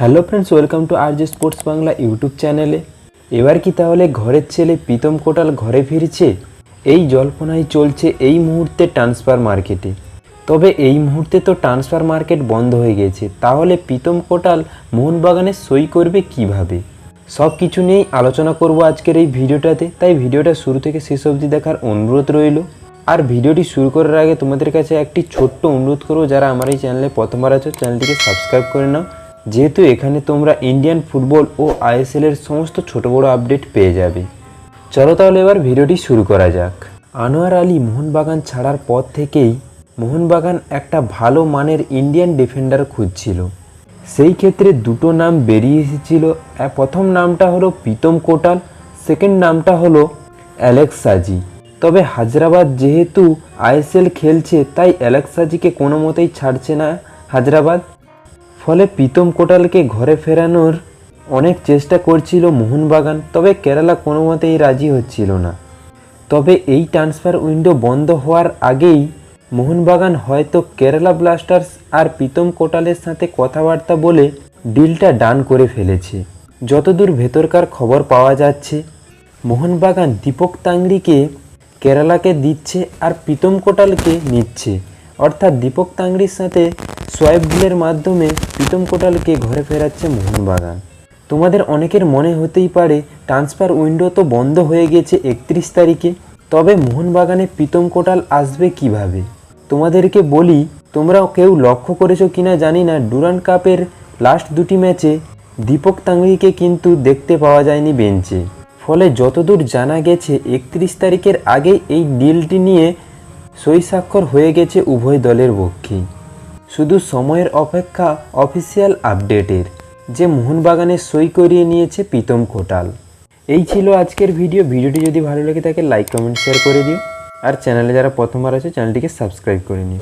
Hello friends, welcome to RJ sports Bangla YouTube চ্যানেলে। এবার কি তাহলে ঘরের ছেলে প্রীতম কোটাল ঘরে ফিরছে? এই জল্পনাই চলছে এই মুহূর্তে ট্রান্সফার মার্কেটে। তবে এই মুহূর্তে তো ট্রান্সফার মার্কেট বন্ধ হয়ে গেছে, তাহলে প্রীতম কোটাল মোহনবাগানে সই করবে কিভাবে? সব কিছু নিয়েই আলোচনা করব আজকের এই ভিডিওটাতে, তাই ভিডিওটা শুরু থেকে শেষ অবধি দেখার অনুরোধ রইল। আর ভিডিওটি শুরু করার আগে তোমাদের কাছে একটি ছোট্ট অনুরোধ করবো, যারা আমার এই চ্যানেলে প্রথমবার আছো চ্যানেলটিকে সাবস্ক্রাইব করে নাও, যেহেতু এখানে তোমরা ইন্ডিয়ান ফুটবল ও আইএসএল এর সমস্ত ছোট বড় আপডেট পেয়ে যাবে। চলো তাহলে এবার ভিডিওটি শুরু করা যাক। আনোয়ার আলী মোহনবাগান ছাড়ার পর থেকেই মোহনবাগান একটা ভালো মানের ইন্ডিয়ান ডিফেন্ডার খুঁজছিল। সেই ক্ষেত্রে দুটো নাম বেরিয়ে এসেছিল। প্রথম নামটা হলো প্রীতম কোটাল, সেকেন্ড নামটা হলো অ্যালেক্স সাজি। তবে হায়দ্রাবাদ যেহেতু আইএসএল খেলছে, তাই অ্যালেক্স সাজিকে কোনো মতেই ছাড়ছে না হায়দ্রাবাদ। ফলে প্রীতম কোটালকে ঘরে ফেরানোর অনেক চেষ্টা করছিল মোহনবাগান, তবে কেরালা কোনো মতেই রাজি হচ্ছিল না। তবে এই ট্রান্সফার উইন্ডো বন্ধ হওয়ার আগেই মোহনবাগান হয়তো কেরালা ব্লাস্টার্স আর প্রীতম কোটালের সাথে কথাবার্তা বলে ডিলটা ডান করে ফেলেছে। যতদূর ভেতরকার খবর পাওয়া যাচ্ছে, মোহনবাগান দীপক তাংড়িকে কেরালাকে দিচ্ছে আর প্রীতম কোটালকে নিচ্ছে, অর্থাৎ দীপক তাংড়ির সাথে সোয়াইপ ডিলের মাধ্যমে প্রীতম কোটালকে ঘরে ফেরাচ্ছে মোহনবাগান। তোমাদের অনেকের মনে হতেই পারে ট্রান্সফার উইন্ডো তো বন্ধ হয়ে গেছে 31 তারিখে, তবে মোহনবাগানে প্রীতম কোটাল আসবে কিভাবে? তোমাদেরকে বলি, তোমরা কেউ লক্ষ্য করেছো কিনা জানি না, ডুরান্ড কাপের লাস্ট দুটি ম্যাচে দীপক তাংড়িকে কিন্তু দেখতে পাওয়া যায়নি বেঞ্চে। ফলে যতদূর জানা গেছে 31 তারিখের আগেই এই ডিলটি নিয়ে সই স্বাক্ষর হয়ে গেছে উভয় দলের পক্ষেই। শুধু সময়ের অপেক্ষা অফিসিয়াল আপডেটের, যে মোহনবাগানে সই করিয়ে নিয়েছে প্রীতম কোটাল। এই ছিল আজকের ভিডিওটি যদি ভালো লেগে থাকে লাইক কমেন্ট শেয়ার করে দিও, আর চ্যানেলে যারা প্রথমবার আছে চ্যানেলটিকে সাবস্ক্রাইব করে নিও।